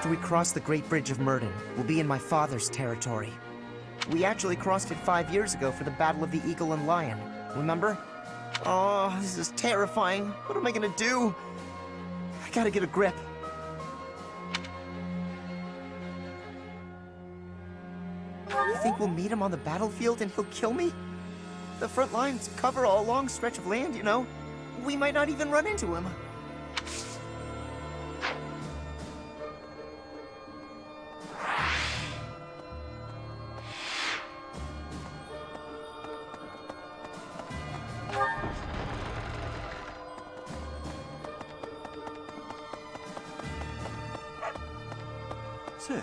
After we cross the Great Bridge of Murden, we'll be in my father's territory. We actually crossed it 5 years ago for the Battle of the Eagle and Lion, remember? Oh, this is terrifying. What am I gonna do? I gotta get a grip. You think we'll meet him on the battlefield and he'll kill me? The front lines cover a long stretch of land, you know. We might not even run into him. Say,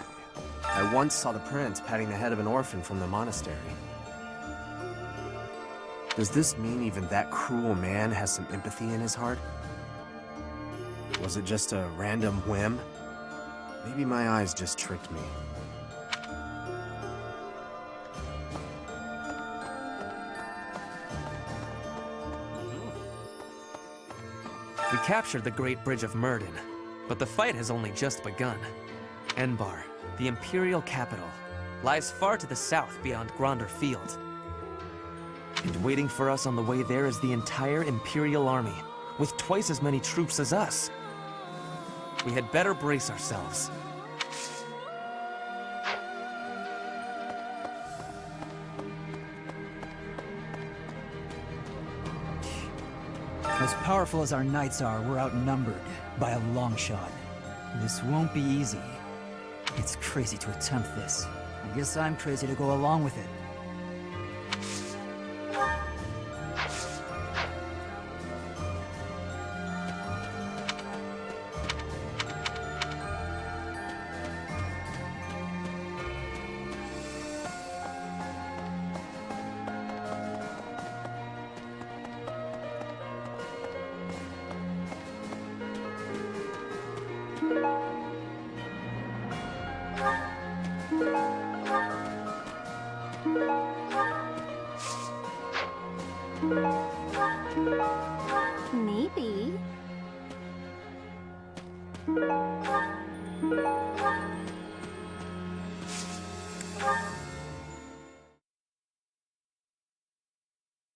I once saw the prince patting the head of an orphan from the monastery. Does this mean even that cruel man has some empathy in his heart? Was it just a random whim? Maybe my eyes just tricked me. We captured the Great Bridge of Murden, but the fight has only just begun. Enbar, the Imperial capital, lies far to the south beyond Gronder Field. And waiting for us on the way there is the entire Imperial army, with twice as many troops as us. We had better brace ourselves. As powerful as our knights are, we're outnumbered by a long shot. This won't be easy. It's crazy to attempt this. I guess I'm crazy to go along with it. Maybe.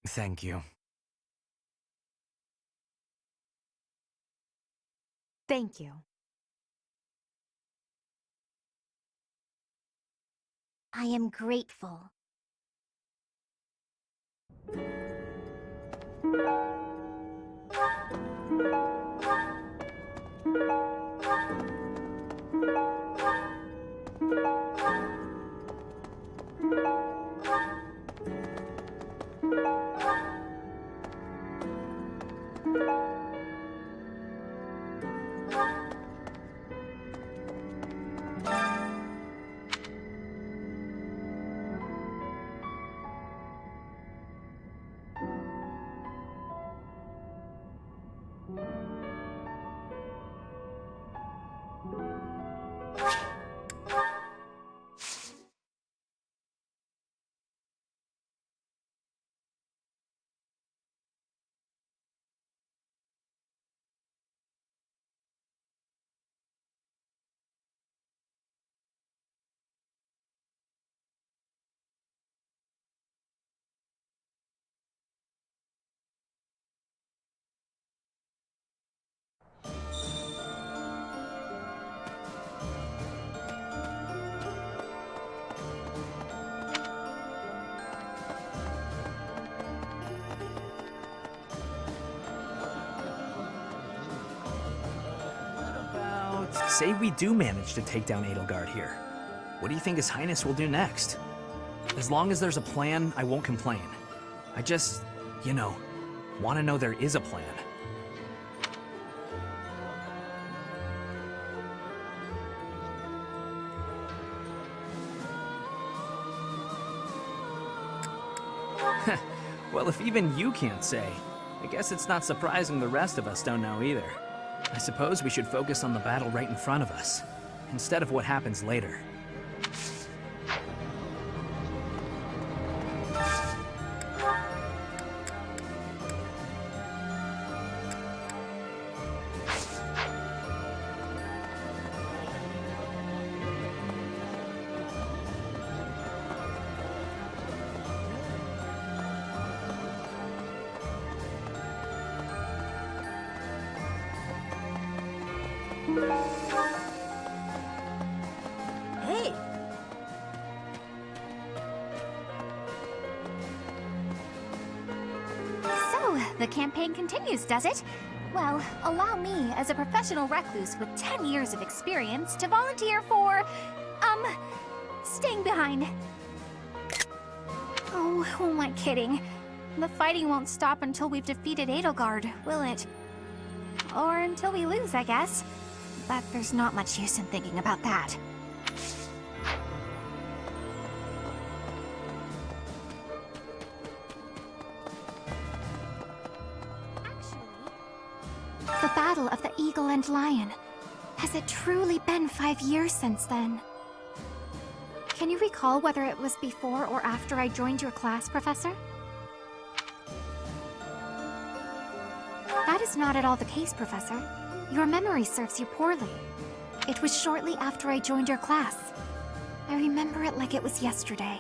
Thank you. Thank you. I am grateful. Say we do manage to take down Edelgard here. What do you think His Highness will do next? As long as there's a plan, I won't complain. I just, you know, want to know there is a plan. Well, if even you can't say, I guess it's not surprising the rest of us don't know either. I suppose we should focus on the battle right in front of us, instead of what happens later. Hey! So, the campaign continues, does it? Well, allow me, as a professional recluse with 10 years of experience, to volunteer for, staying behind. Oh, who am I kidding? The fighting won't stop until we've defeated Edelgard, will it? Or until we lose, I guess. But there's not much use in thinking about that. The Battle of the Eagle and Lion. Has it truly been 5 years since then? Can you recall whether it was before or after I joined your class, Professor? That is not at all the case, Professor. Your memory serves you poorly. It was shortly after I joined your class. I remember it like it was yesterday.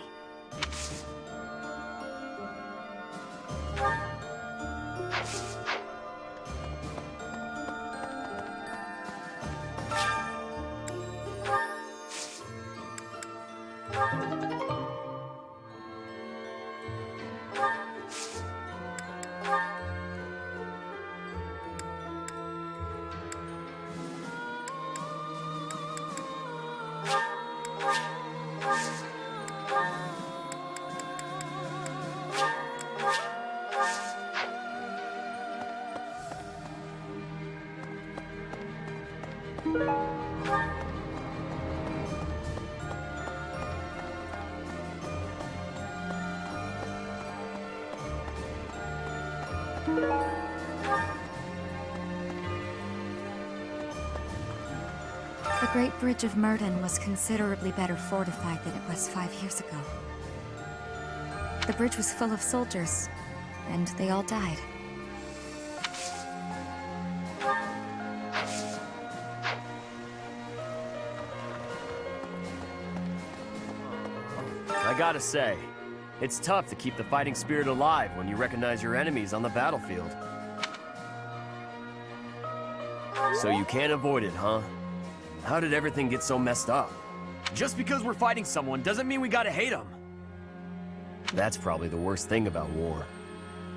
The Great Bridge of Murden was considerably better fortified than it was 5 years ago. The bridge was full of soldiers, and they all died. I gotta say, it's tough to keep the fighting spirit alive when you recognize your enemies on the battlefield. So you can't avoid it, huh? How did everything get so messed up? Just because we're fighting someone doesn't mean we gotta hate them. That's probably the worst thing about war.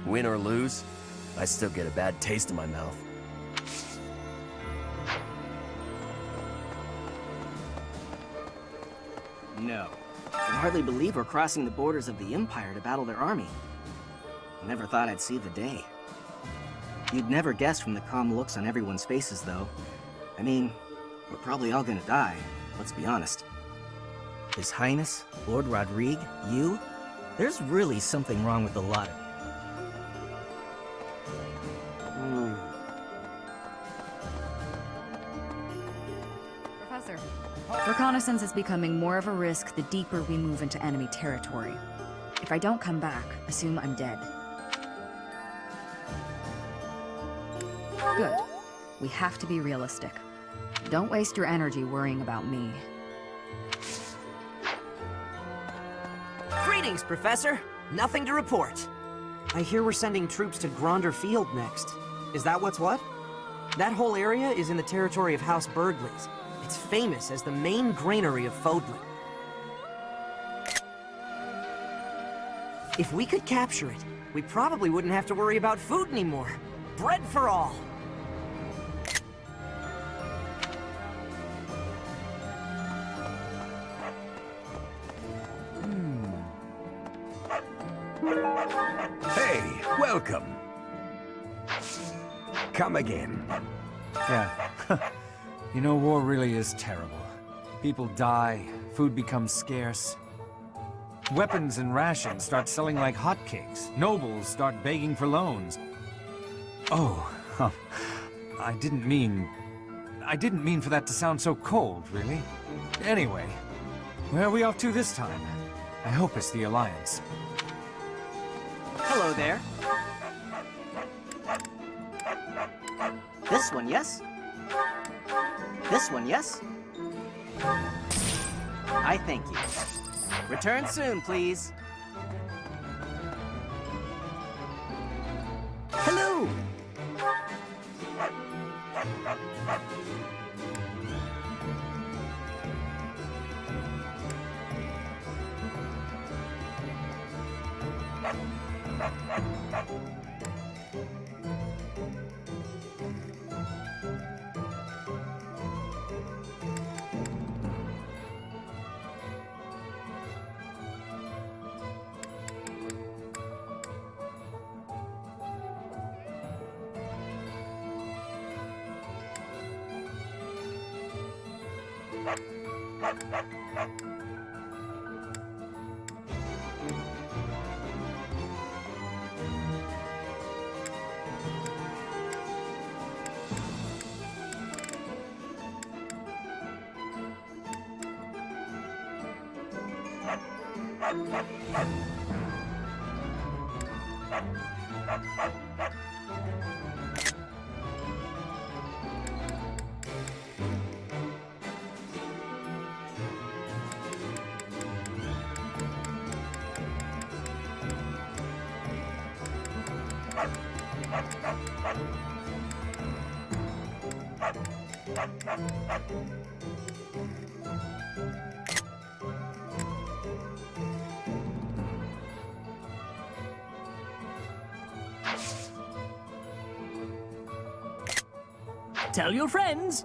Win or lose, I still get a bad taste in my mouth. No. I can hardly believe we're crossing the borders of the Empire to battle their army. Never thought I'd see the day. You'd never guess from the calm looks on everyone's faces, though. I mean, we're probably all gonna die, let's be honest. His Highness, Lord Rodrigue, you? There's really something wrong with the lot of you. Professor, reconnaissance is becoming more of a risk the deeper we move into enemy territory. If I don't come back, assume I'm dead. Good. We have to be realistic. Don't waste your energy worrying about me. Greetings, Professor. Nothing to report. I hear we're sending troops to Gronder Field next. Is that what's what? That whole area is in the territory of House Bergley's. It's famous as the main granary of Fodlan. If we could capture it, we probably wouldn't have to worry about food anymore. Bread for all. Hey, welcome. Come again. Yeah. You know, war really is terrible. People die, food becomes scarce. Weapons and rations start selling like hotcakes. Nobles start begging for loans. Oh, I didn't mean for that to sound so cold, really. Anyway, where are we off to this time? I hope it's the Alliance. Hello there. This one, yes? This one, yes? I thank you. Return soon, please. Hello! Tell your friends!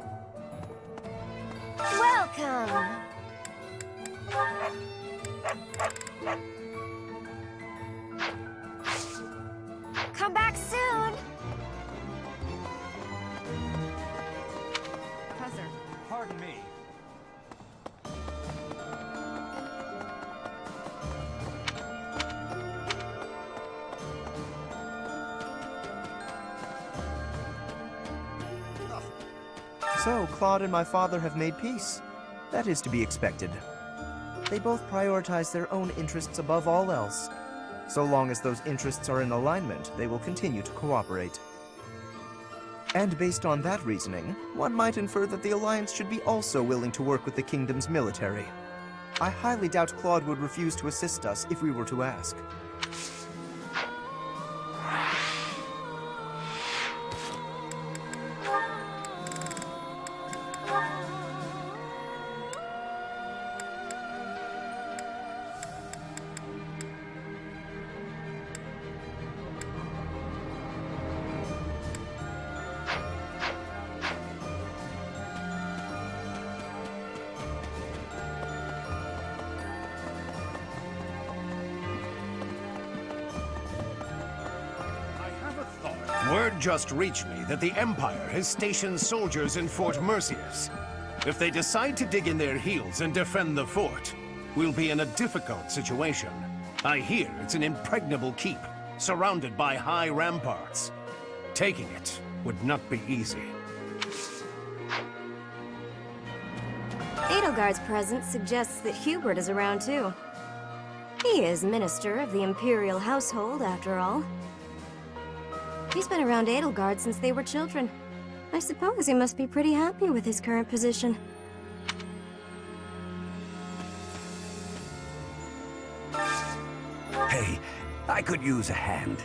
Welcome! Come back soon! Professor, Pardon me. So, Claude and my father have made peace. That is to be expected. They both prioritize their own interests above all else. So long as those interests are in alignment, they will continue to cooperate. And based on that reasoning, one might infer that the Alliance should be also willing to work with the Kingdom's military. I highly doubt Claude would refuse to assist us if we were to ask. Word just reached me that the Empire has stationed soldiers in Fort Mercius. If they decide to dig in their heels and defend the fort, we'll be in a difficult situation. I hear it's an impregnable keep, surrounded by high ramparts. Taking it would not be easy. Edelgard's presence suggests that Hubert is around too. He is Minister of the Imperial Household, after all. He's been around Edelgard since they were children. I suppose he must be pretty happy with his current position. Hey, I could use a hand.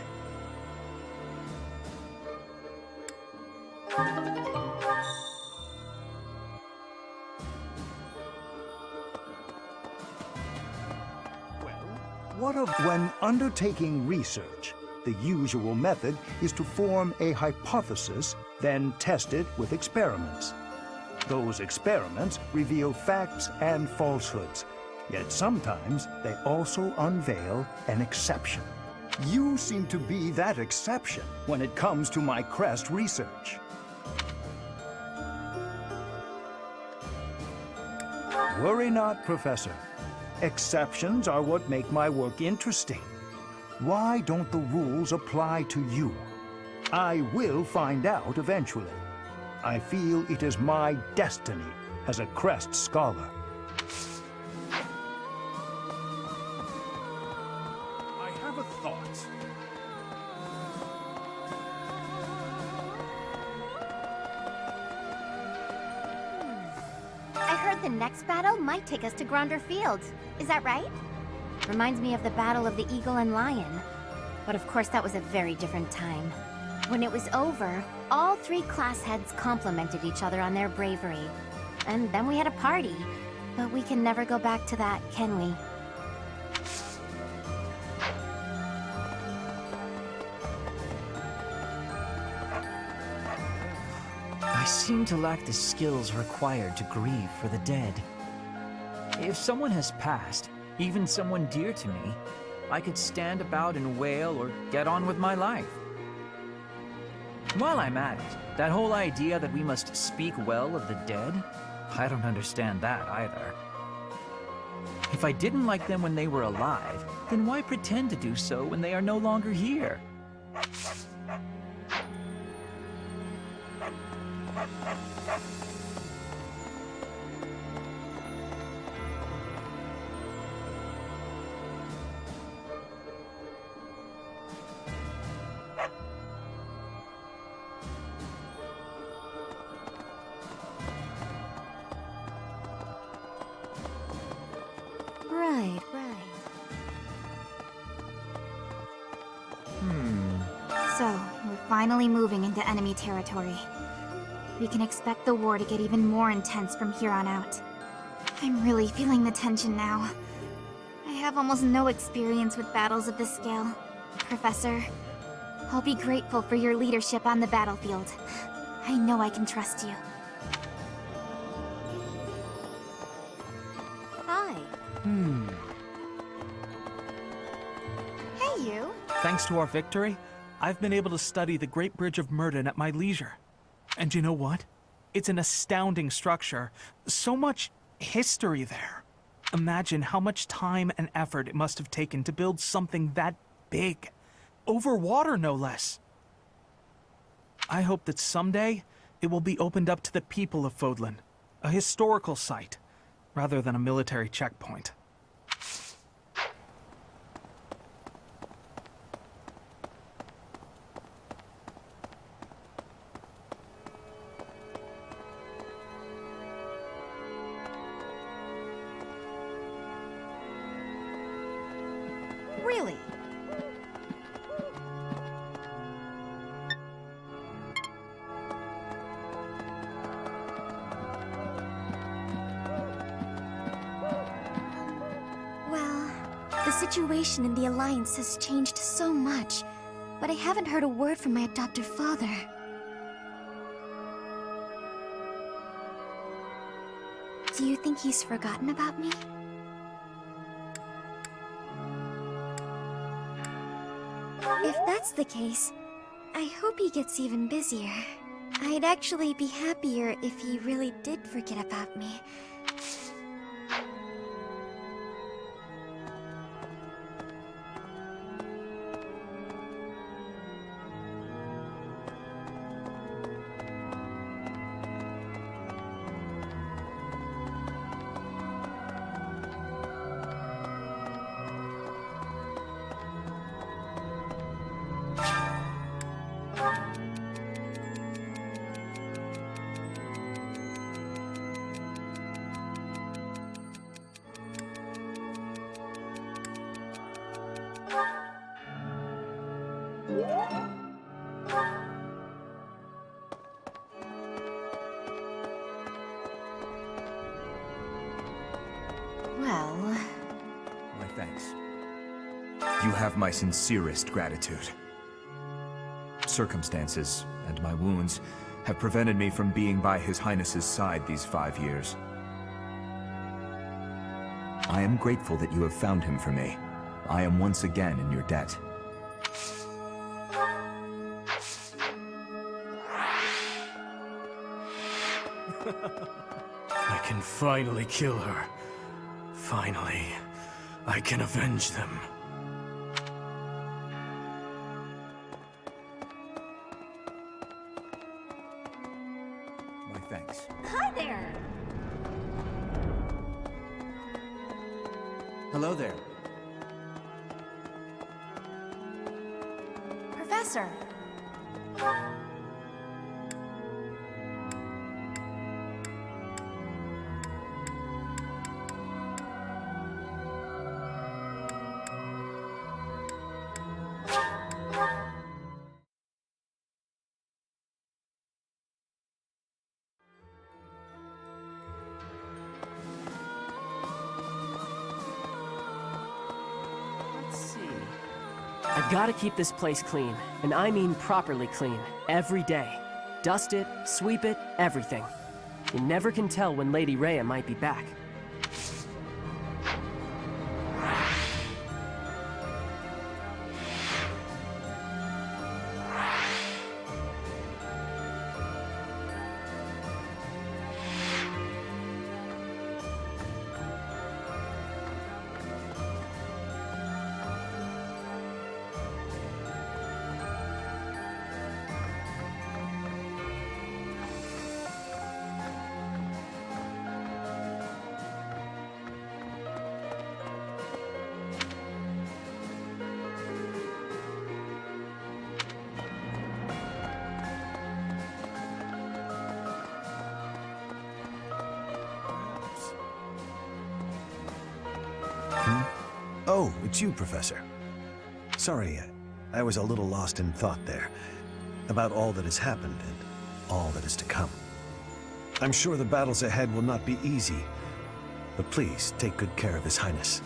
What of when undertaking research? The usual method is to form a hypothesis, then test it with experiments. Those experiments reveal facts and falsehoods, yet sometimes they also unveil an exception. You seem to be that exception when it comes to my crest research. Worry not, Professor. Exceptions are what make my work interesting. Why don't the rules apply to you? I will find out eventually. I feel it is my destiny as a Crest scholar. I have a thought. I heard the next battle might take us to Gronder Field. Is that right? Reminds me of the Battle of the Eagle and Lion. But of course that was a very different time. When it was over, all three class heads complimented each other on their bravery. And then we had a party. But we can never go back to that, can we? seem to lack the skills required to grieve for the dead. If someone has passed, even someone dear to me, I could stand about and wail or get on with my life. While I'm at it, that whole idea that we must speak well of the dead, I don't understand that either. If I didn't like them when they were alive, then why pretend to do so when they are no longer here? Right. So, we're finally moving into enemy territory. We can expect the war to get even more intense from here on out. I'm really feeling the tension now. I have almost no experience with battles of this scale. Professor, I'll be grateful for your leadership on the battlefield. I know I can trust you. Hi. Hey, you. Thanks to our victory, I've been able to study the Great Bridge of Murden at my leisure. And you know what? It's an astounding structure. So much history there. Imagine how much time and effort it must have taken to build something that big. Over water, no less. I hope that someday it will be opened up to the people of Fodlan, a historical site, rather than a military checkpoint. Really? Well, the situation in the Alliance has changed so much, but I haven't heard a word from my adoptive father. Do you think he's forgotten about me? If that's the case, I hope he gets even busier. I'd actually be happier if he really did forget about me. Well... My thanks. You have my sincerest gratitude. Circumstances and my wounds have prevented me from being by His Highness's side these 5 years. I am grateful that you have found him for me. I am once again in your debt. I can finally kill her. Finally, I can avenge them. My thanks. Hi there! Hello there. Professor! I've got to keep this place clean, and I mean properly clean, every day. Dust it, sweep it, everything. You never can tell when Lady Rhea might be back. Oh, it's you, Professor. Sorry, I was a little lost in thought there, about all that has happened and all that is to come. I'm sure the battles ahead will not be easy, but please take good care of His Highness.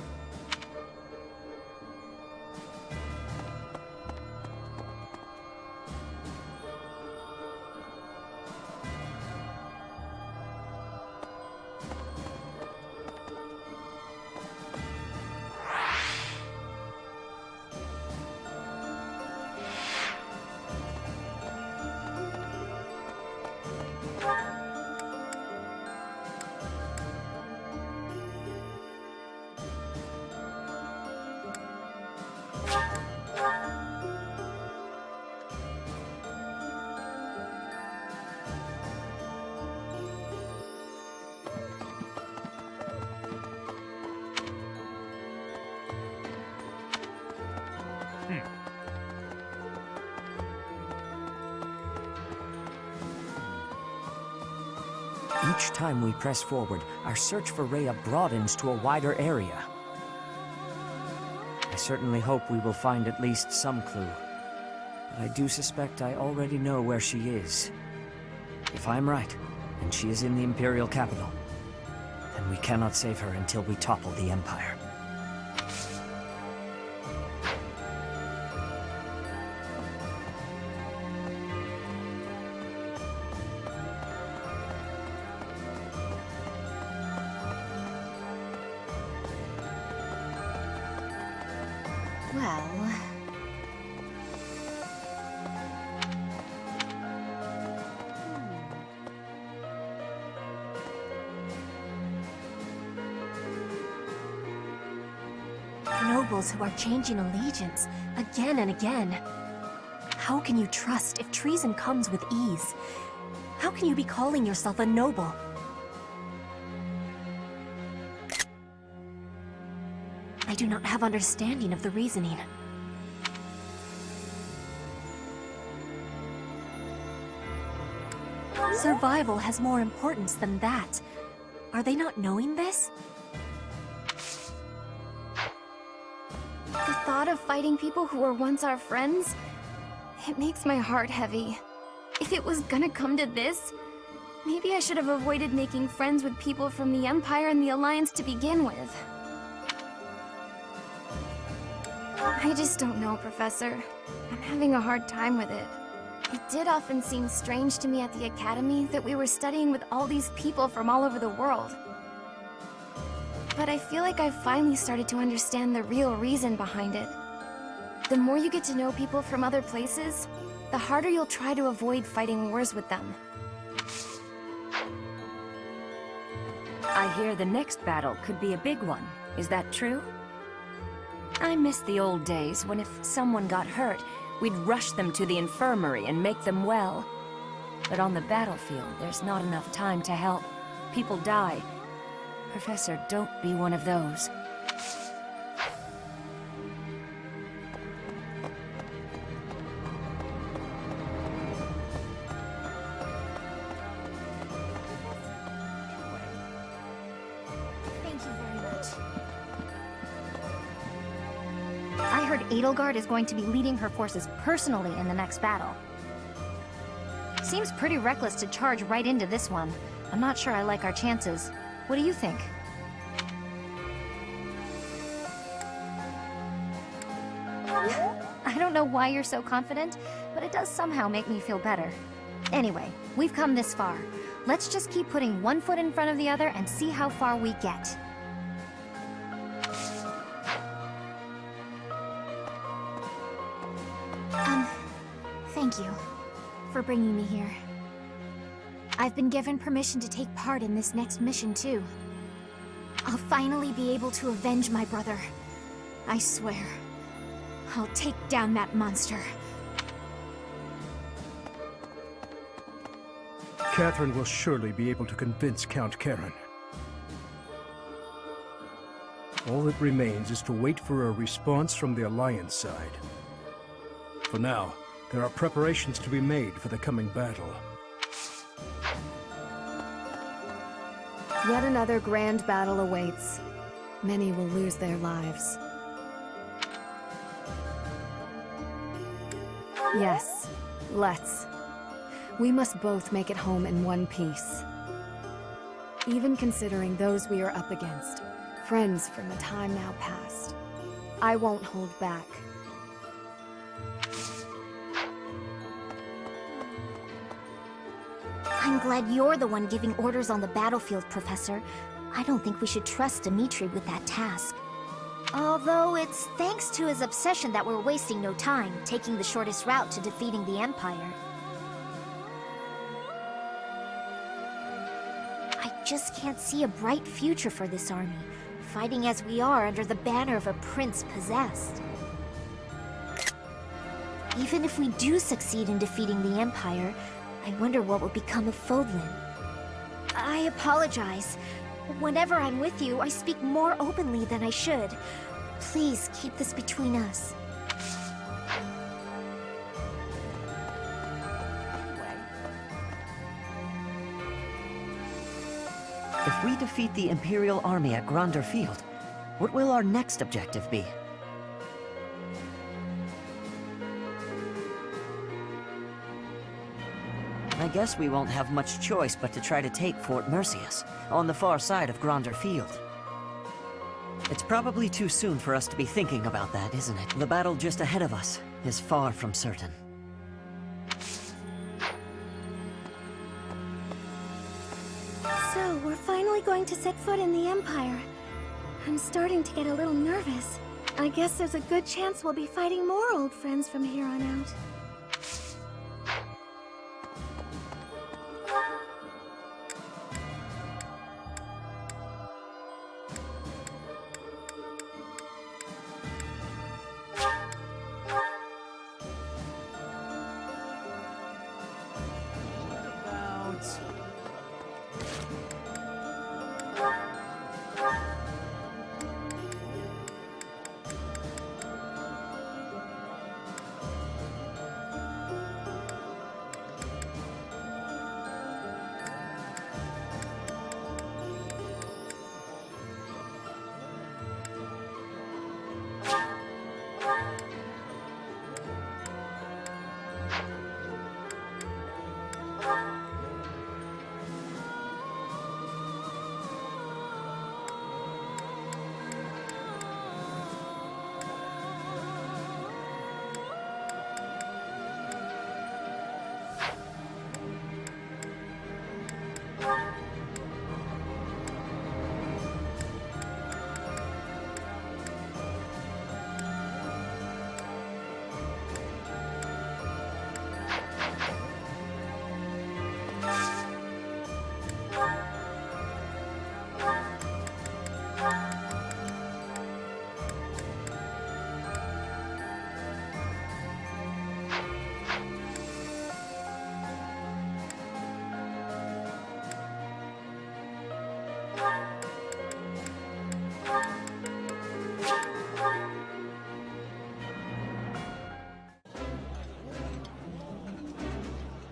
Each time we press forward, our search for Rhea broadens to a wider area. I certainly hope we will find at least some clue. But I do suspect I already know where she is. If I'm right, and she is in the Imperial capital, then we cannot save her until we topple the Empire. Well... Nobles who are changing allegiance again and again. How can you trust if treason comes with ease? How can you be calling yourself a noble? I do not have understanding of the reasoning. Survival has more importance than that. Are they not knowing this? The thought of fighting people who were once our friends, it makes my heart heavy. If it was gonna come to this, maybe I should have avoided making friends with people from the Empire and the Alliance to begin with. I just don't know, Professor. I'm having a hard time with it. It did often seem strange to me at the Academy that we were studying with all these people from all over the world. But I feel like I've finally started to understand the real reason behind it. The more you get to know people from other places, the harder you'll try to avoid fighting wars with them. I hear the next battle could be a big one. Is that true? I miss the old days when if someone got hurt, we'd rush them to the infirmary and make them well. But on the battlefield, there's not enough time to help. People die. Professor, don't be one of those. Thank you very much. I heard Edelgard is going to be leading her forces personally in the next battle. Seems pretty reckless to charge right into this one. I'm not sure I like our chances. What do you think? I don't know why you're so confident, but it does somehow make me feel better. Anyway, we've come this far. Let's just keep putting one foot in front of the other and see how far we get. Thank you for bringing me here. I've been given permission to take part in this next mission, too. I'll finally be able to avenge my brother. I swear. I'll take down that monster. Catherine will surely be able to convince Count Karen. All that remains is to wait for a response from the Alliance side. For now, there are preparations to be made for the coming battle. Yet another grand battle awaits. Many will lose their lives. Yes, let's. We must both make it home in one piece. Even considering those we are up against, friends from a time now past, I won't hold back. I'm glad you're the one giving orders on the battlefield, Professor. I don't think we should trust Dimitri with that task. Although it's thanks to his obsession that we're wasting no time, taking the shortest route to defeating the Empire. I just can't see a bright future for this army, fighting as we are under the banner of a prince possessed. Even if we do succeed in defeating the Empire, I wonder what will become of Fodlan. I apologize. Whenever I'm with you, I speak more openly than I should. Please keep this between us. If we defeat the Imperial army at Gronder Field, what will our next objective be? I guess we won't have much choice but to try to take Fort Mercius, on the far side of Gronder Field. It's probably too soon for us to be thinking about that, isn't it? The battle just ahead of us is far from certain. So, we're finally going to set foot in the Empire. I'm starting to get a little nervous. I guess there's a good chance we'll be fighting more old friends from here on out.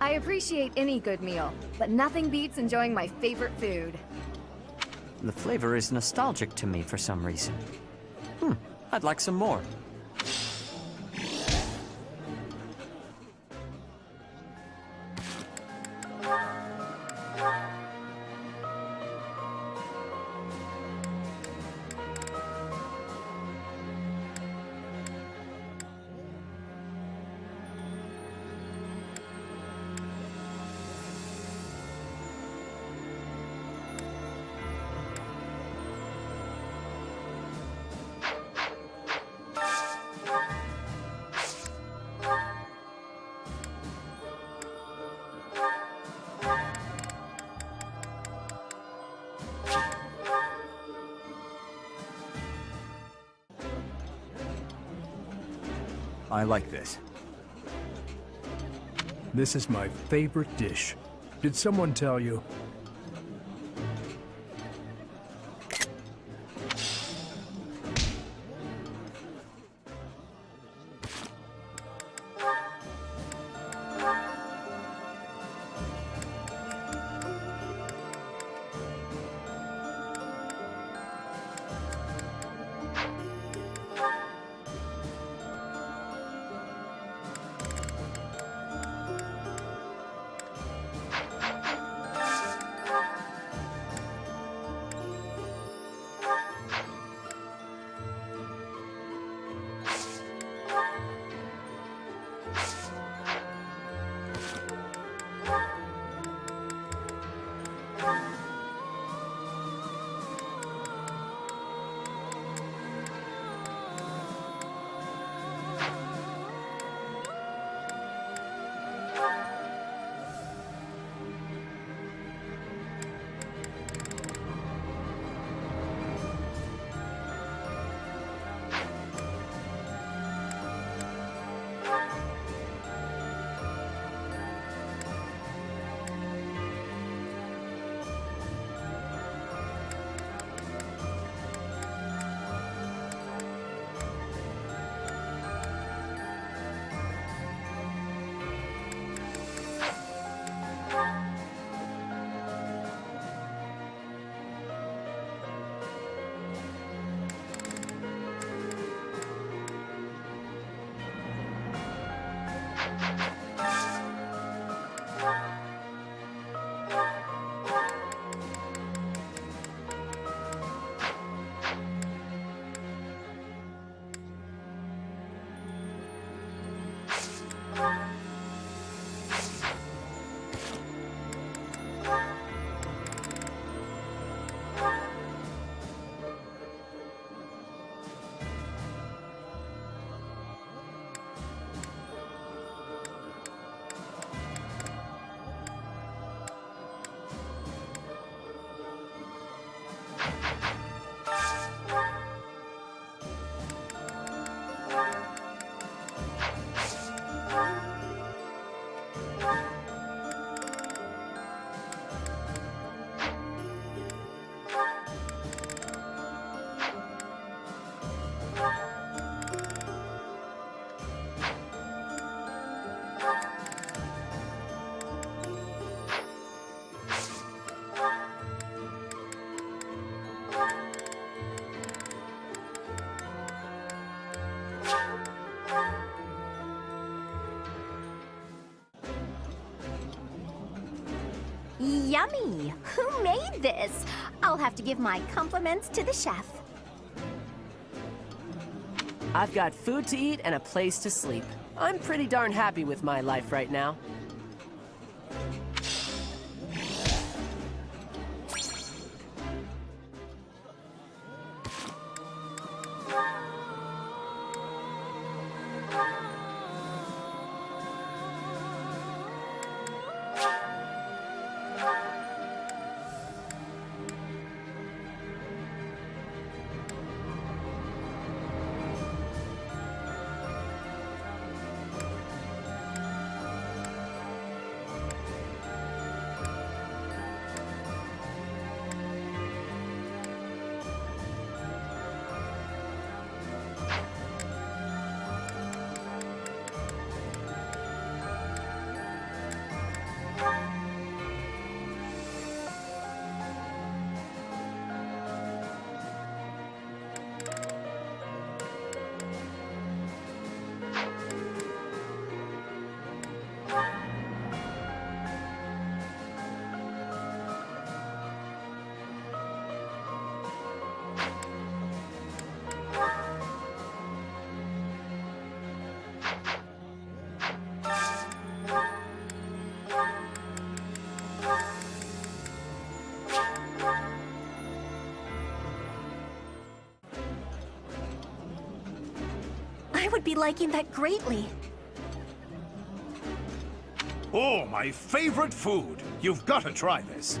I appreciate any good meal, but nothing beats enjoying my favorite food. The flavor is nostalgic to me for some reason. I'd like some more. I like this. This is my favorite dish. Did someone tell you? Yummy! Who made this? I'll have to give my compliments to the chef. I've got food to eat and a place to sleep. I'm pretty darn happy with my life right now. I would be liking that greatly. Oh, my favorite food! You've got to try this.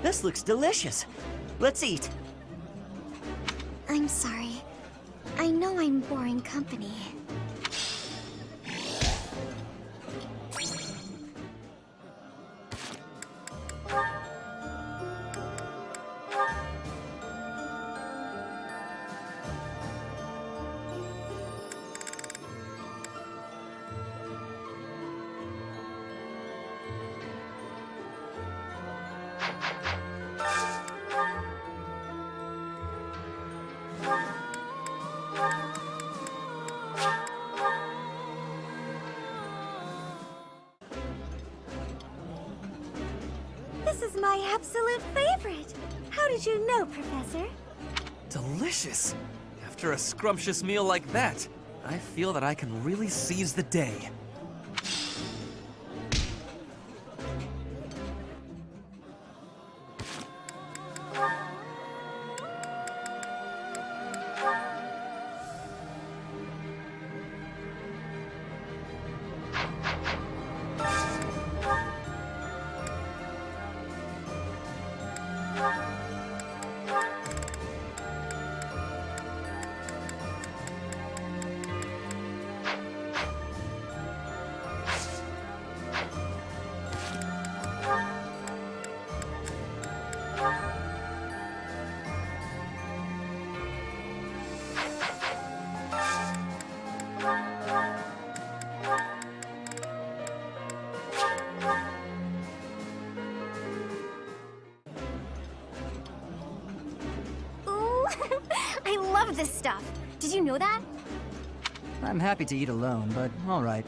This looks delicious. Let's eat. I'm sorry. I know I'm boring company. This is my absolute favorite. How did you know, Professor? Delicious! After a scrumptious meal like that, I feel that I can really seize the day. Ooh, I love this stuff. Did you know that? I'm happy to eat alone, but all right.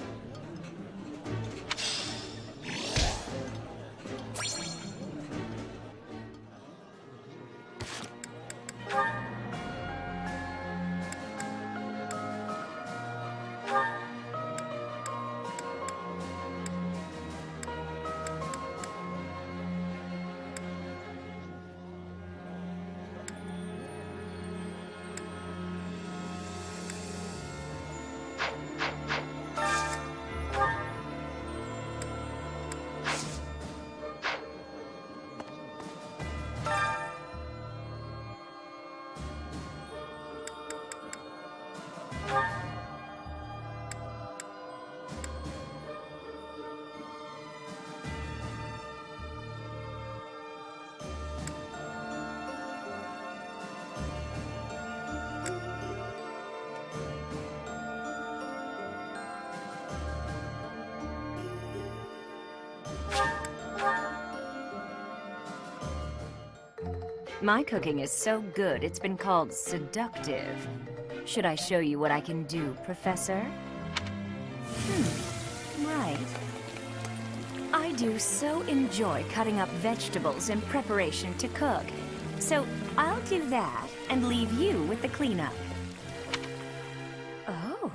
My cooking is so good, it's been called seductive. Should I show you what I can do, Professor? Right. I do so enjoy cutting up vegetables in preparation to cook. So I'll do that and leave you with the cleanup. Oh.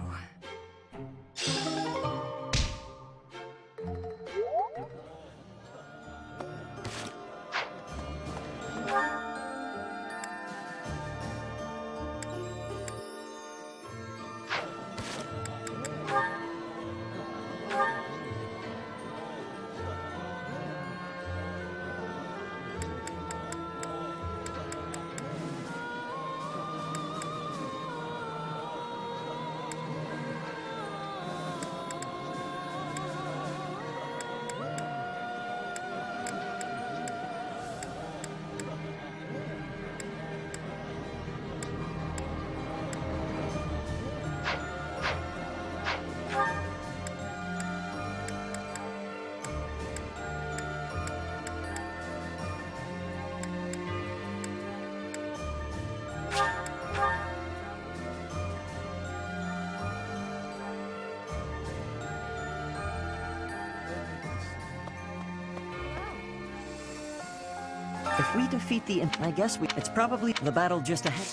If we defeat the I guess it's probably the battle just ahead.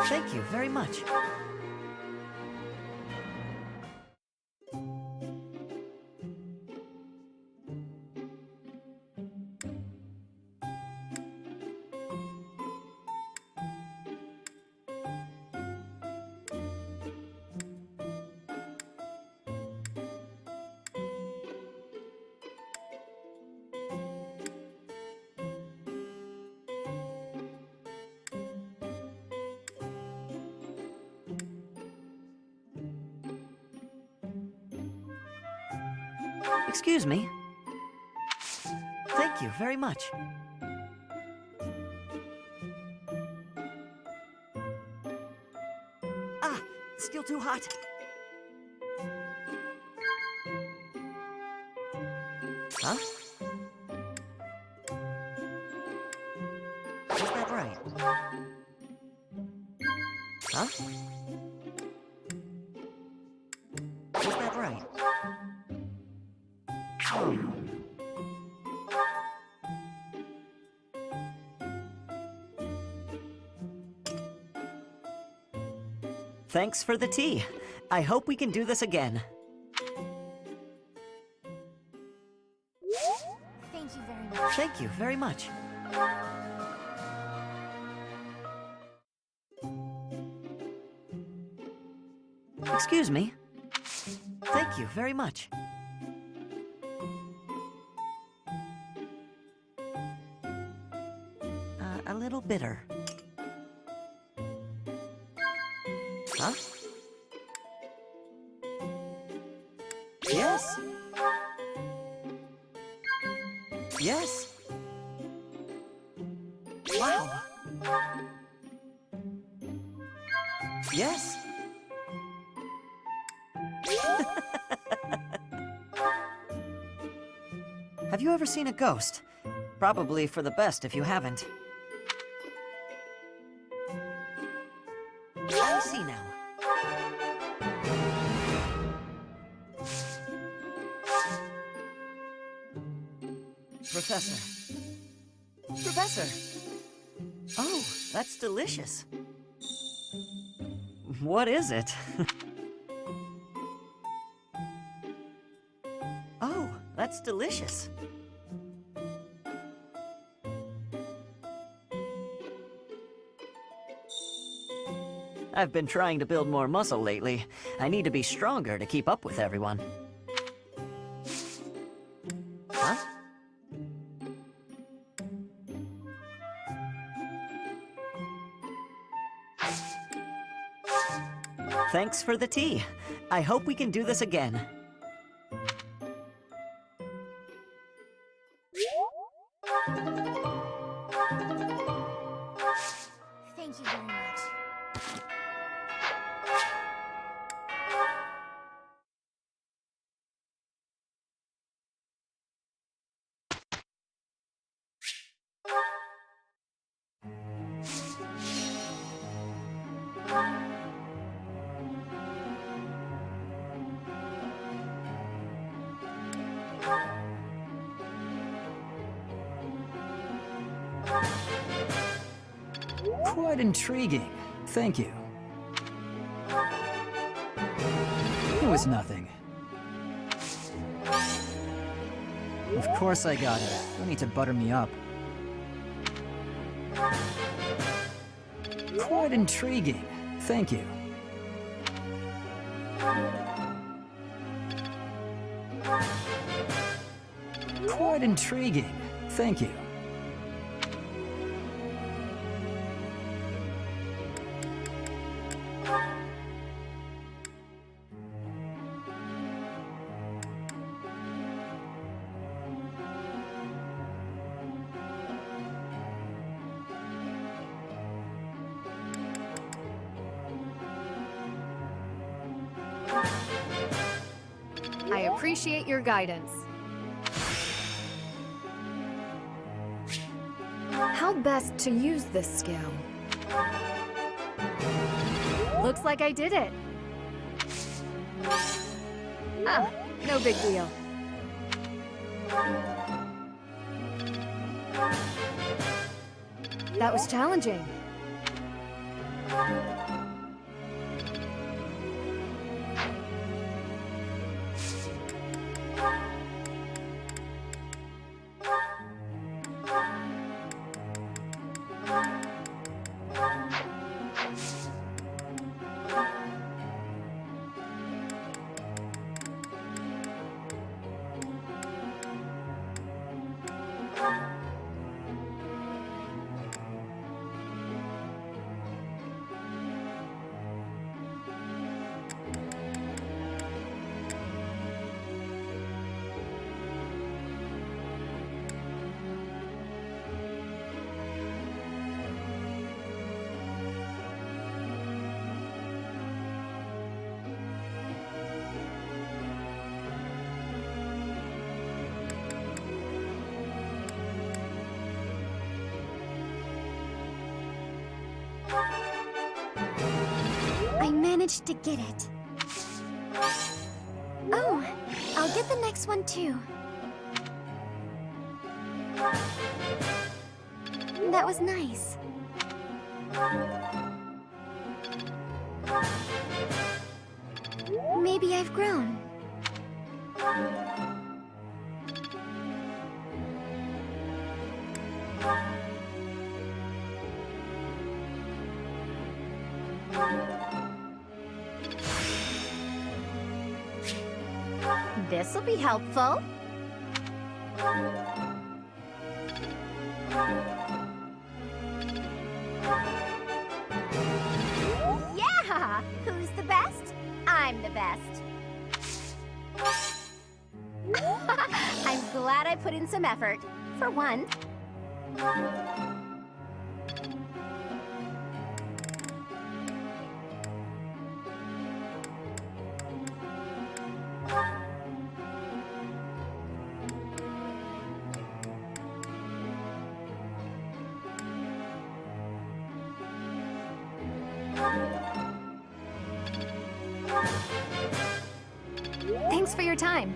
Thank you very much. Excuse me. Thank you very much. Ah, still too hot. Huh? Is that right? Huh? Is that right? Oh. Thanks for the tea. I hope we can do this again. Thank you very much. Thank you very much. Excuse me. Thank you very much. A little bitter. Huh? Yes. Yes. Wow. Yes. Have you ever seen a ghost? Probably for the best if you haven't. I see now. Professor. Professor! Oh, that's delicious. What is it? Oh, that's delicious. I've been trying to build more muscle lately. I need to be stronger to keep up with everyone. Huh? Thanks for the tea. I hope we can do this again. Thank you very much. Quite intriguing. Thank you. It was nothing. Of course I got it. Don't need to butter me up. Quite intriguing. Thank you. Quite intriguing. Thank you. I appreciate your guidance. How best to use this skill? Looks like I did it. Ah, no big deal. That was challenging. managed to get it. Oh, I'll get the next one too. That was nice. Maybe I've grown. This'll be helpful. Yeah! Who's the best? I'm the best. I'm glad I put in some effort. For one. Thanks for your time.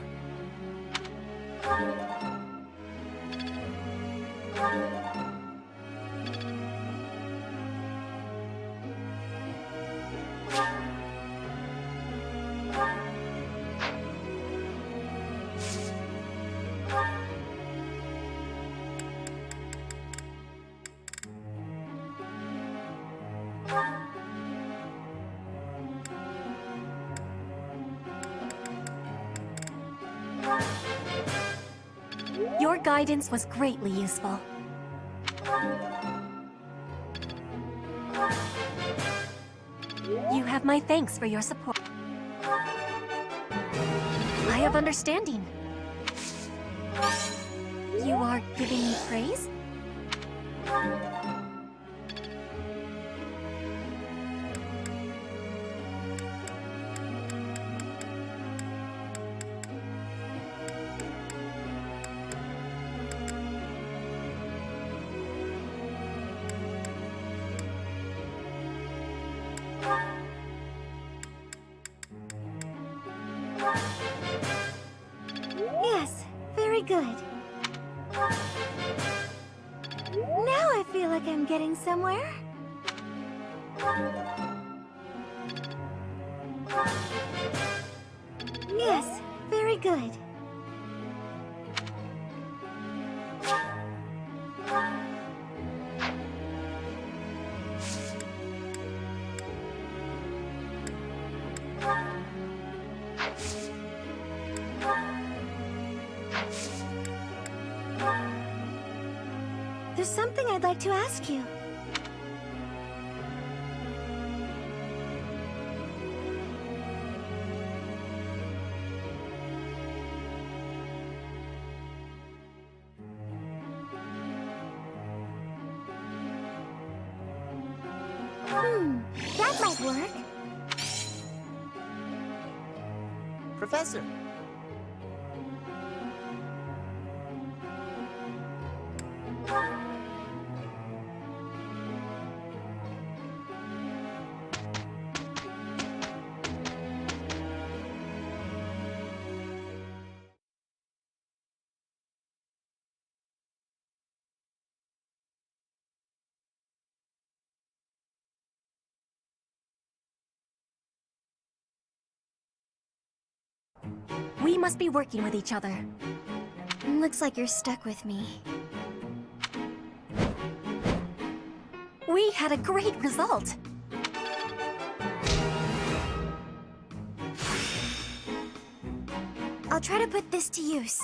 Your guidance was greatly useful. You have my thanks for your support. I have understanding. You are giving me praise? Yes, very good. Now I feel like I'm getting somewhere. Yes, very good. There's something I'd like to ask you. That might work. Professor! We must be working with each other. Looks like you're stuck with me. We had a great result. I'll try to put this to use.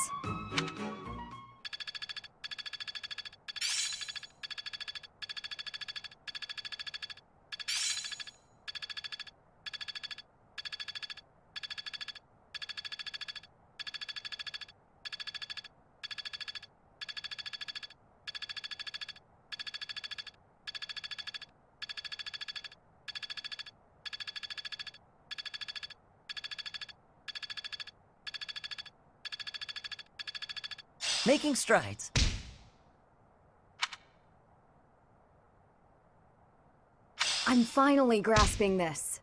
Making strides. I'm finally grasping this.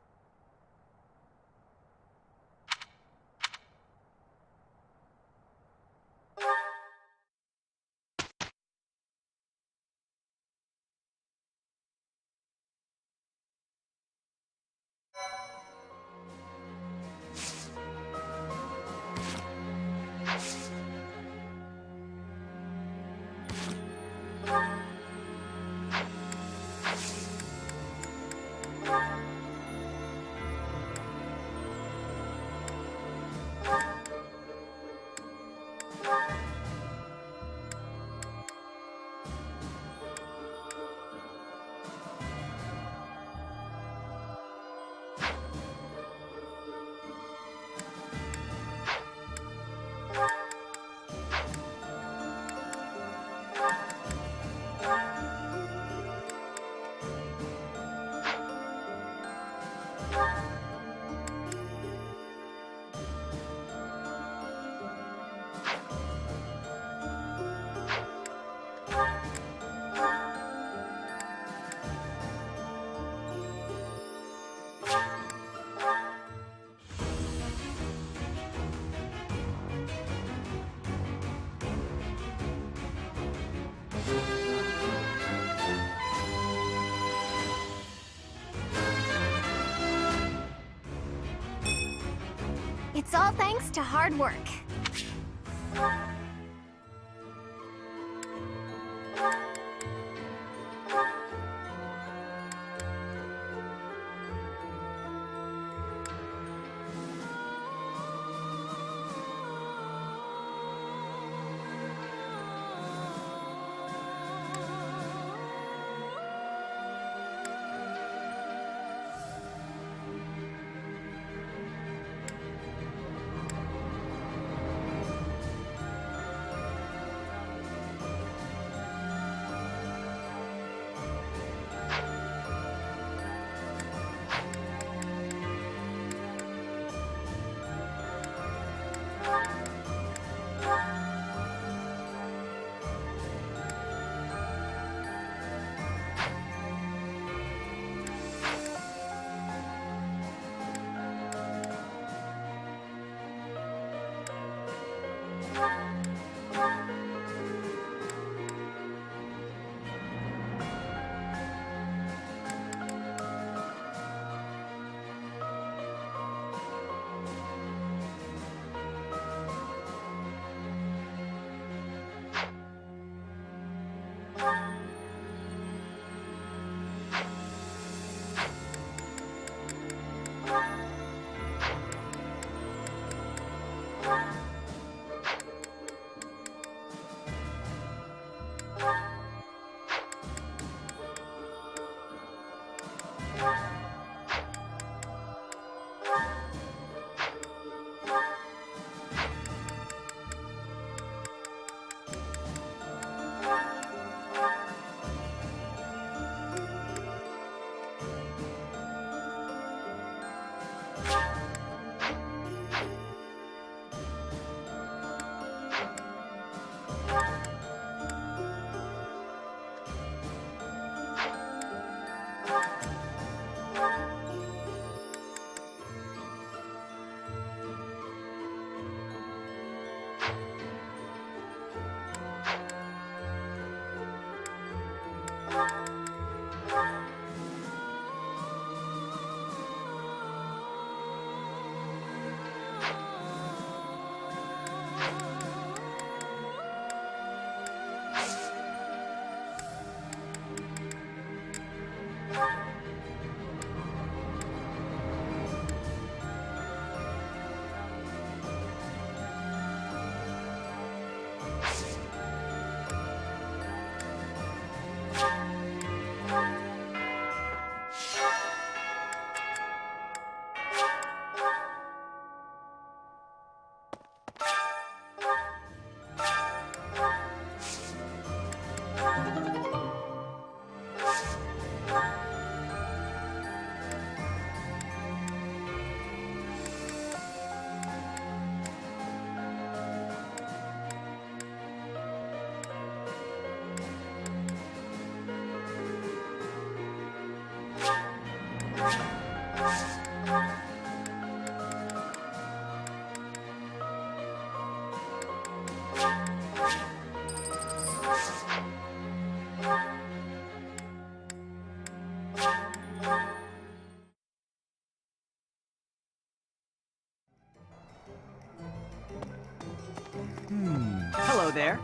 It's all thanks to hard work. Hello there.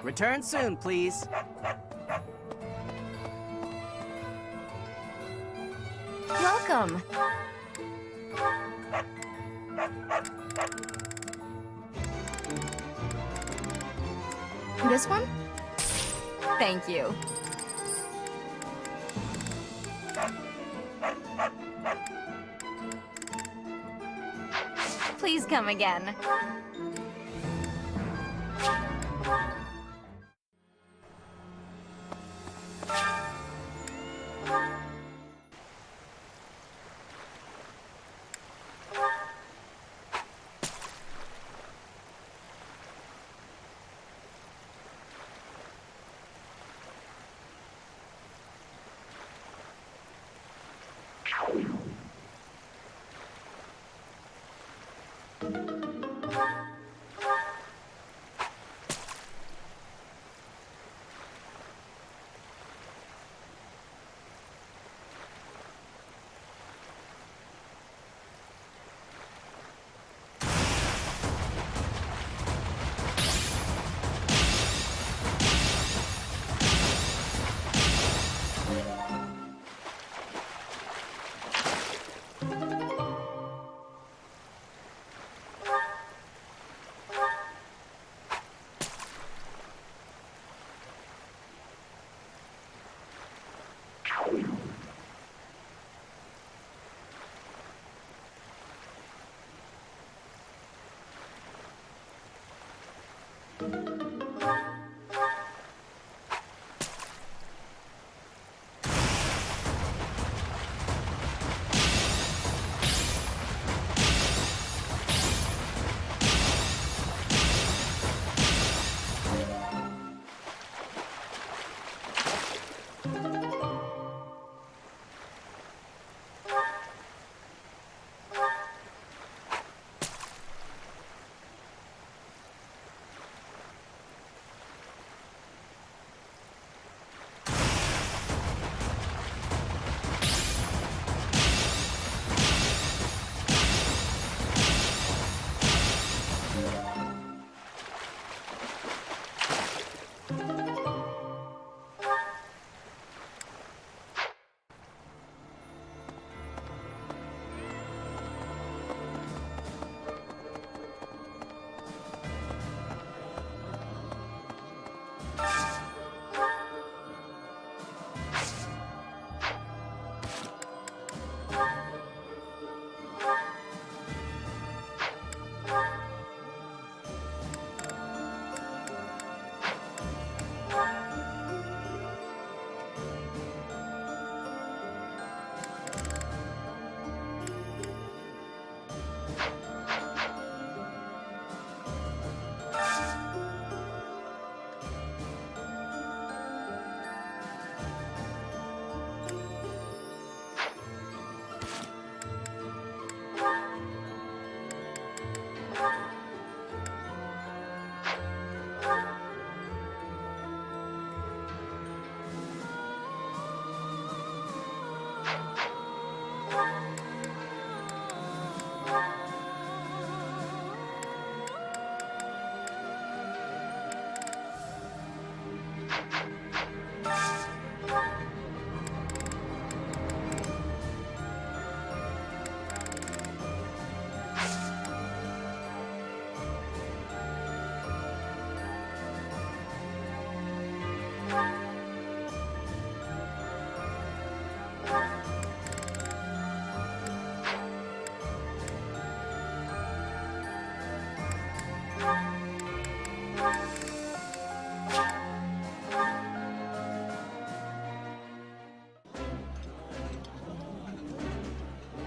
Return soon, please. Welcome. This one? Thank you. Please come again.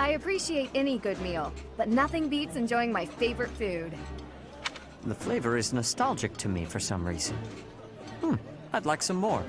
I appreciate any good meal, but nothing beats enjoying my favorite food. The flavor is nostalgic to me for some reason. I'd like some more.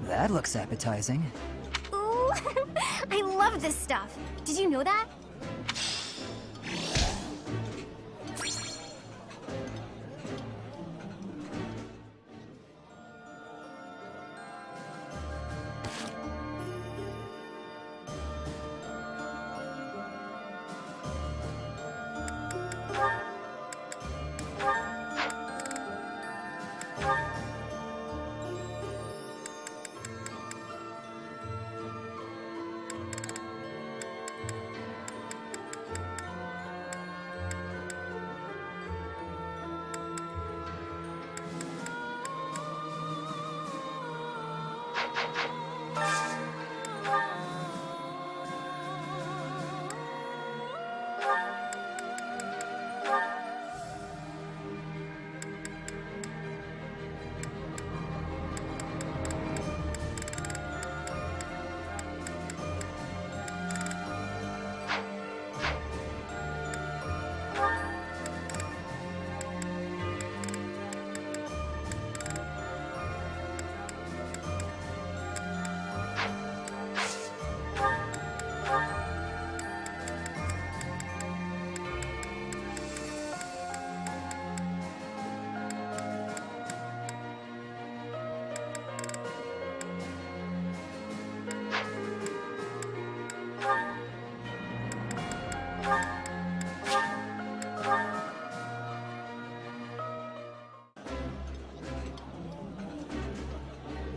That looks appetizing. Ooh, I love this stuff. Did you know that?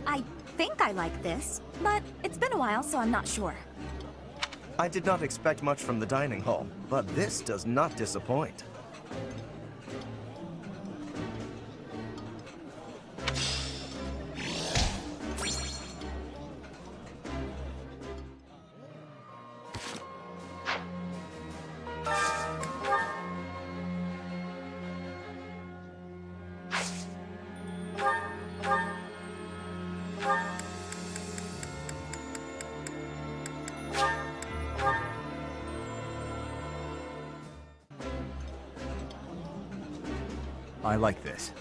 I think I like this, but it's been a while, so I'm not sure. I did not expect much from the dining hall, but this does not disappoint. I like this.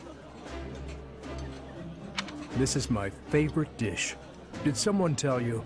This is my favorite dish. Did someone tell you?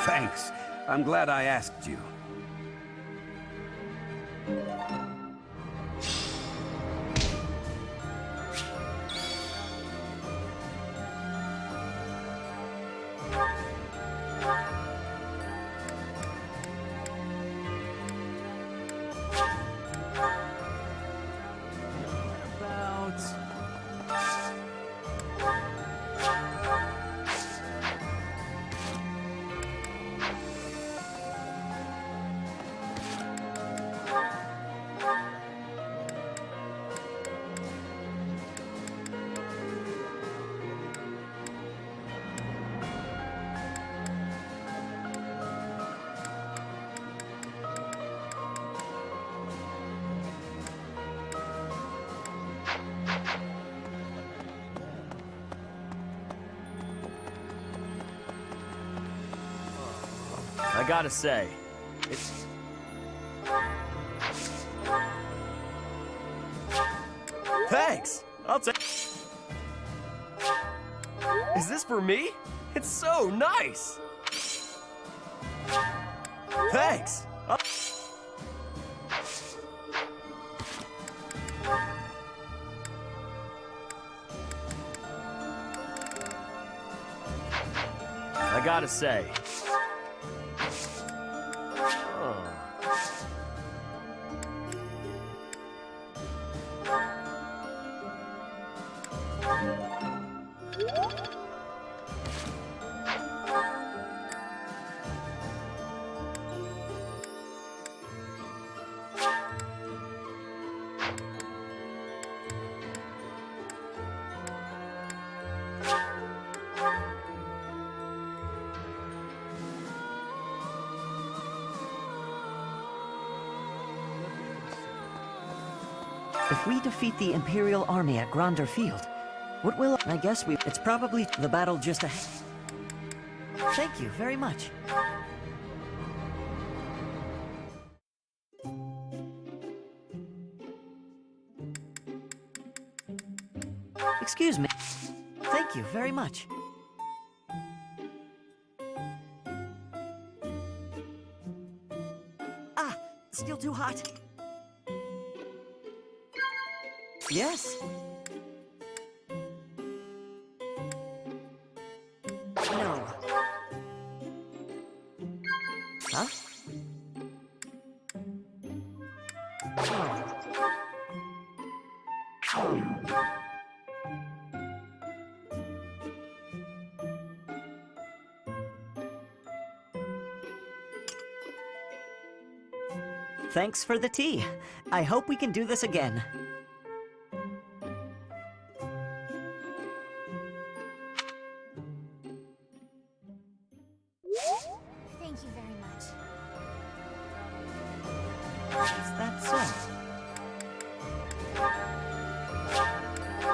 Thanks. I'm glad I asked you. I gotta say, it's... Thanks! I'll take... Is this for me? It's so nice! Thanks! I gotta say... Oh. If we defeat the Imperial army at Gronder Field, what will... I guess we... It's probably the battle just ahead. Thank you very much. Excuse me. Thank you very much. Ah, still too hot. Yes. No. Huh? Thanks for the tea. I hope we can do this again. Thank you very much. Is that so?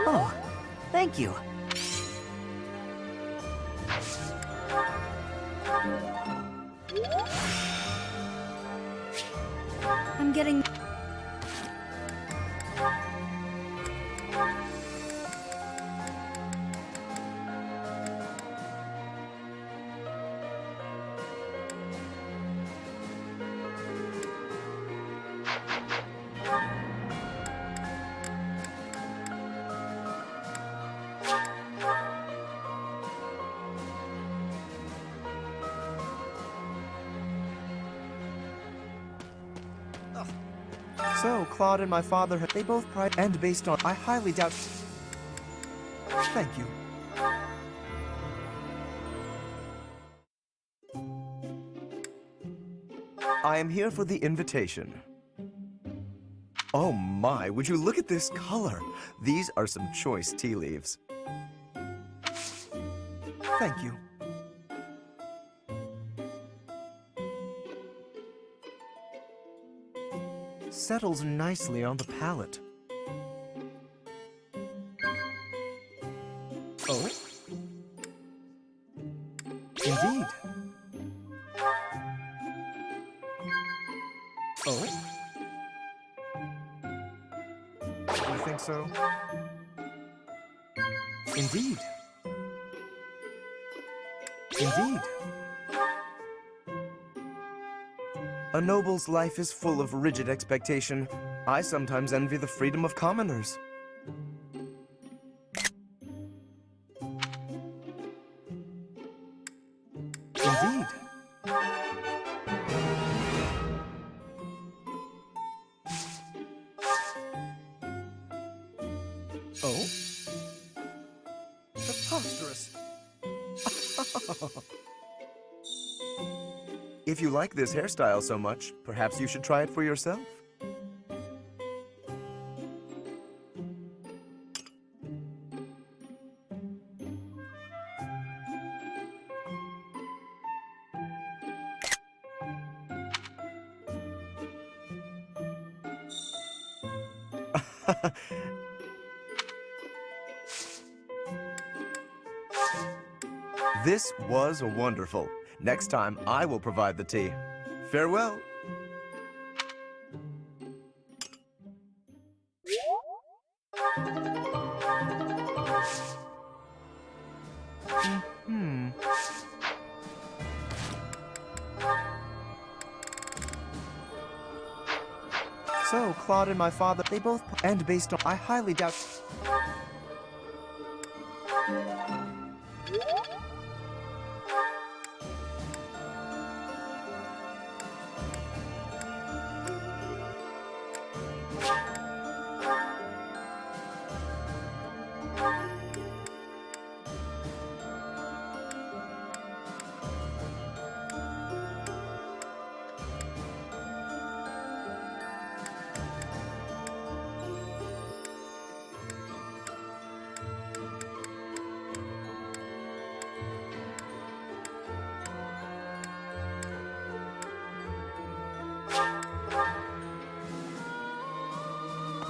Oh, thank you. I'm getting... So, Claude and my father, they both pride, and based on, I highly doubt... Thank you. I am here for the invitation. Oh my, would you look at this color? These are some choice tea leaves. Thank you. Settles nicely on the palate. Oh? Indeed. Oh? You think so? Indeed. Indeed. A noble's life is full of rigid expectation. I sometimes envy the freedom of commoners. Indeed. Oh? Preposterous. If you like this hairstyle so much, perhaps you should try it for yourself. This was wonderful. Next time, I will provide the tea. Farewell. So, Claude and my father, they both... And based on... I highly doubt...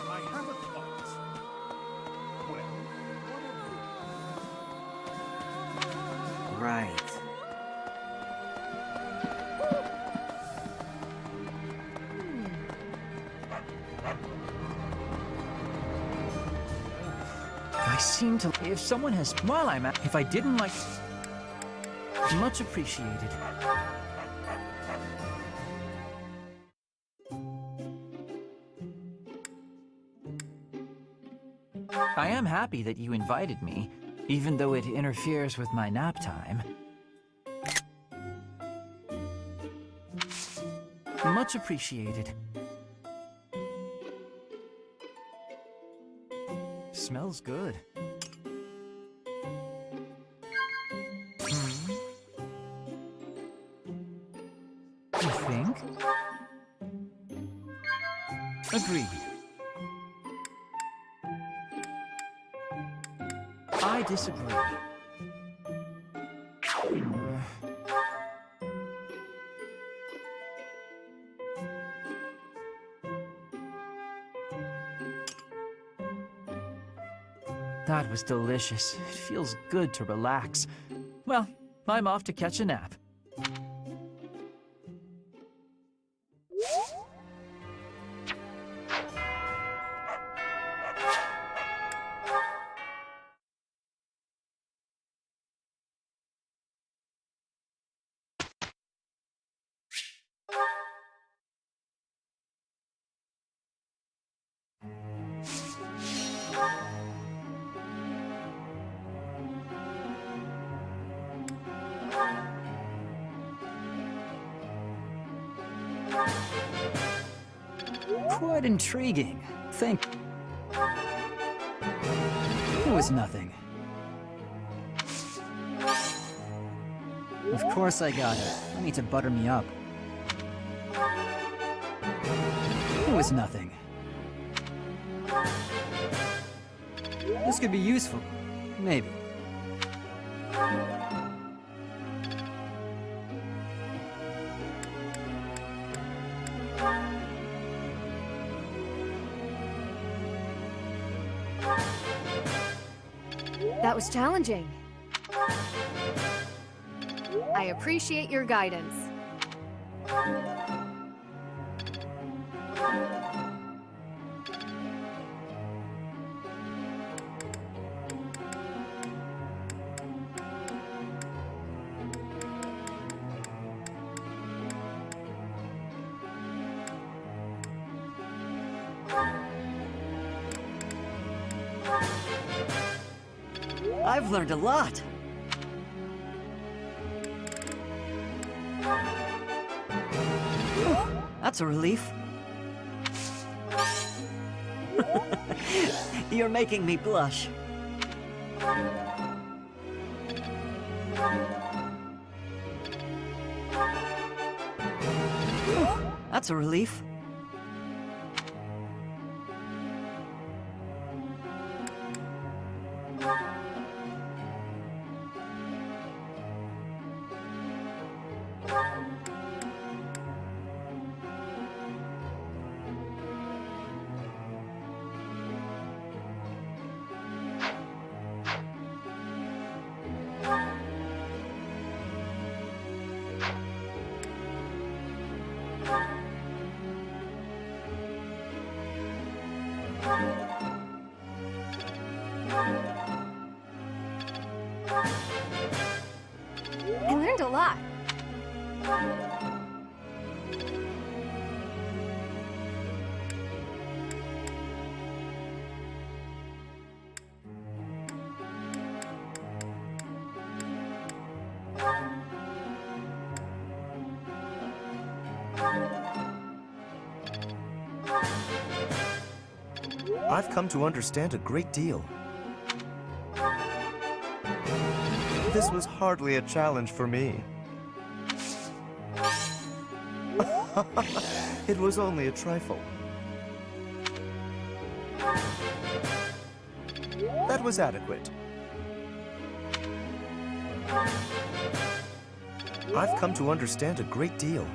I have a thought. Well, Right. I seem to... If someone has... While I'm at... If I didn't like... Much appreciated. I am happy that you invited me, even though it interferes with my nap time. Much appreciated. Smells good. You think? Agreed. I disagree. That was delicious. It feels good to relax. Well, I'm off to catch a nap. Quite intriguing. Think. It was nothing. Of course I got it. I need to butter me up. It was nothing. This could be useful. Maybe. That was challenging. I appreciate your guidance. I've learned a lot. That's a relief. You're making me blush. That's a relief. I've come to understand a great deal. This was hardly a challenge for me. It was only a trifle. That was adequate. I've come to understand a great deal.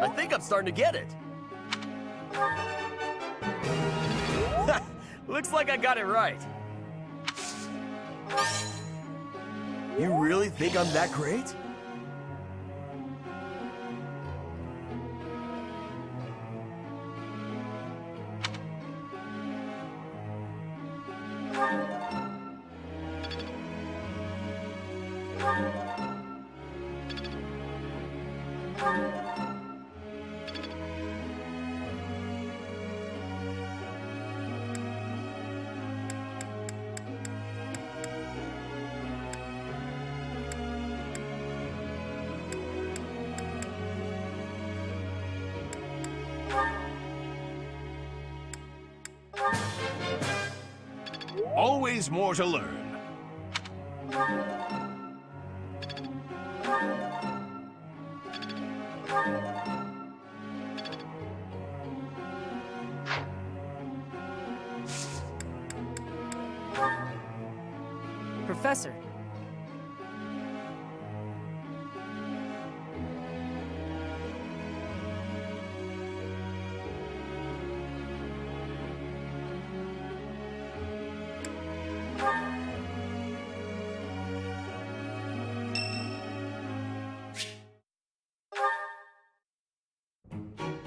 I think I'm starting to get it. Looks like I got it right. You really think I'm that great? Always more to learn. Professor.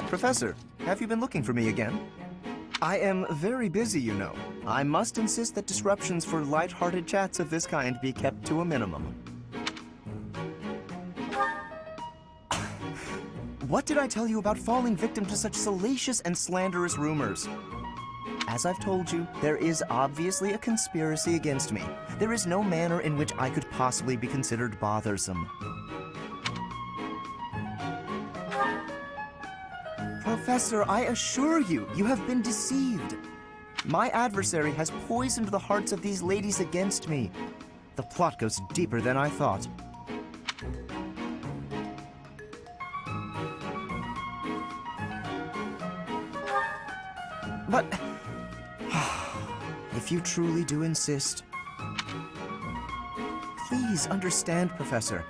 Professor, have you been looking for me again? I am very busy, you know. I must insist that disruptions for light-hearted chats of this kind be kept to a minimum. What did I tell you about falling victim to such salacious and slanderous rumors? As I've told you, there is obviously a conspiracy against me. There is no manner in which I could possibly be considered bothersome. Professor, I assure you, you have been deceived. My adversary has poisoned the hearts of these ladies against me. The plot goes deeper than I thought. But if you truly do insist, please understand, Professor.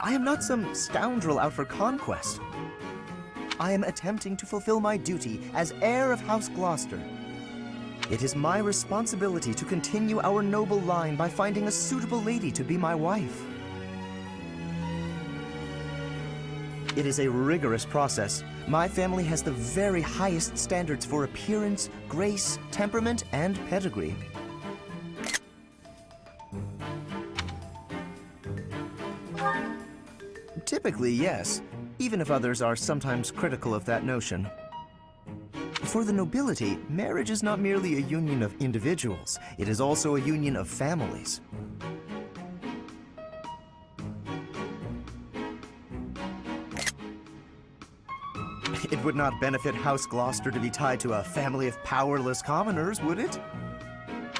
I am not some scoundrel out for conquest. I am attempting to fulfill my duty as heir of House Gloucester. It is my responsibility to continue our noble line by finding a suitable lady to be my wife. It is a rigorous process. My family has the very highest standards for appearance, grace, temperament, and pedigree. Typically, yes, even if others are sometimes critical of that notion. For the nobility, marriage is not merely a union of individuals, it is also a union of families. It would not benefit House Gloucester to be tied to a family of powerless commoners, would it?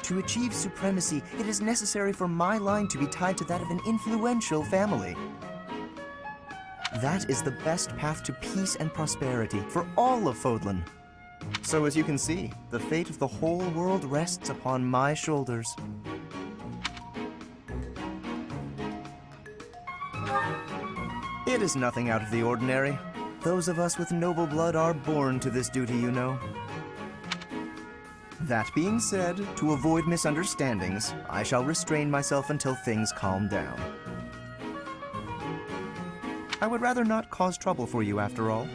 To achieve supremacy, it is necessary for my line to be tied to that of an influential family. That is the best path to peace and prosperity for all of Fodlan. So as you can see, the fate of the whole world rests upon my shoulders. It is nothing out of the ordinary. Those of us with noble blood are born to this duty, you know. That being said, to avoid misunderstandings, I shall restrain myself until things calm down. I would rather not cause trouble for you after all.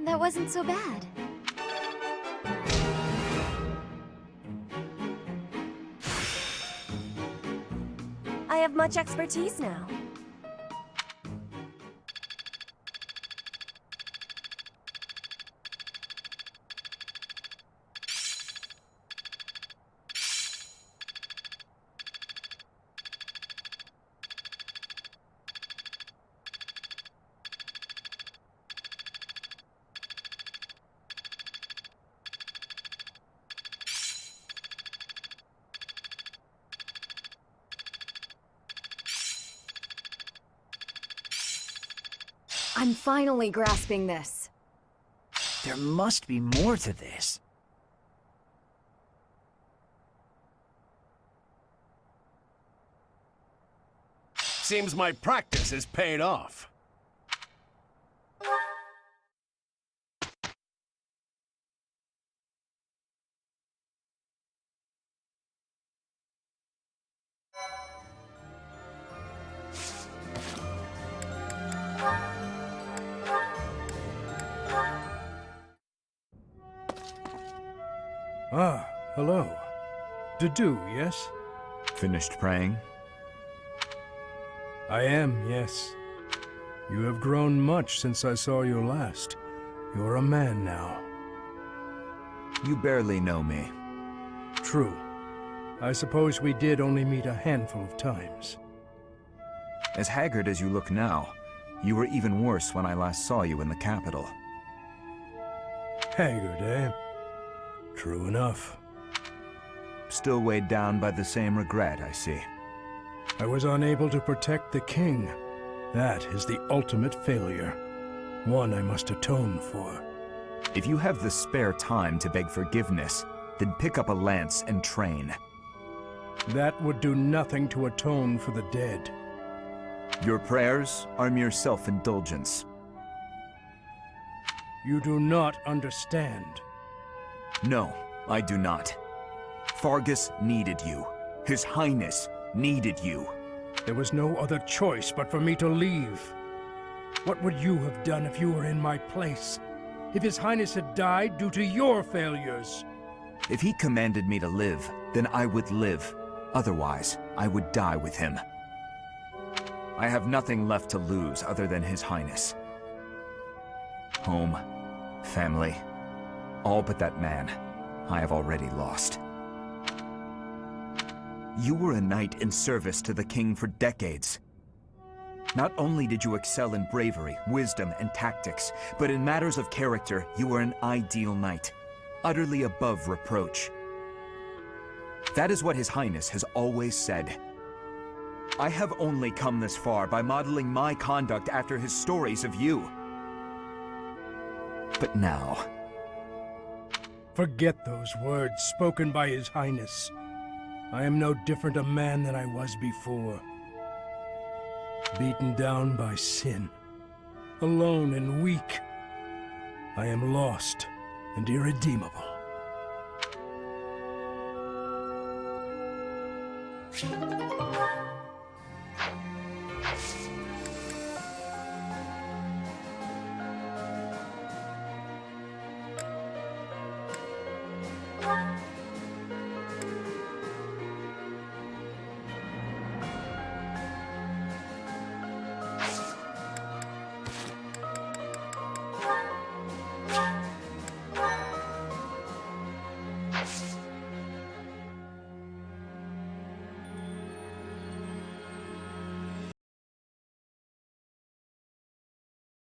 That wasn't so bad. I have much expertise now. I'm finally grasping this. There must be more to this. Seems my practice has paid off. Ah, hello. Dedu, yes? Finished praying? I am, yes. You have grown much since I saw you last. You're a man now. You barely know me. True. I suppose we did only meet a handful of times. As haggard as you look now, you were even worse when I last saw you in the capital. Haggard, eh? True enough. Still weighed down by the same regret, I see. I was unable to protect the king. That is the ultimate failure. One I must atone for. If you have the spare time to beg forgiveness, then pick up a lance and train. That would do nothing to atone for the dead. Your prayers are mere self-indulgence. You do not understand. No, I do not. Fargus needed you. His Highness needed you. There was no other choice but for me to leave. What would you have done if you were in my place? If His Highness had died due to your failures? If he commanded me to live, then I would live. Otherwise, I would die with him. I have nothing left to lose other than His Highness. Home, family, all but that man I have already lost. You were a knight in service to the king for decades. Not only did you excel in bravery, wisdom, and tactics, but in matters of character, you were an ideal knight, utterly above reproach. That is what His Highness has always said. I have only come this far by modeling my conduct after his stories of you. But now... Forget those words spoken by His Highness. I am no different a man than I was before. Beaten down by sin. Alone and weak. I am lost and irredeemable.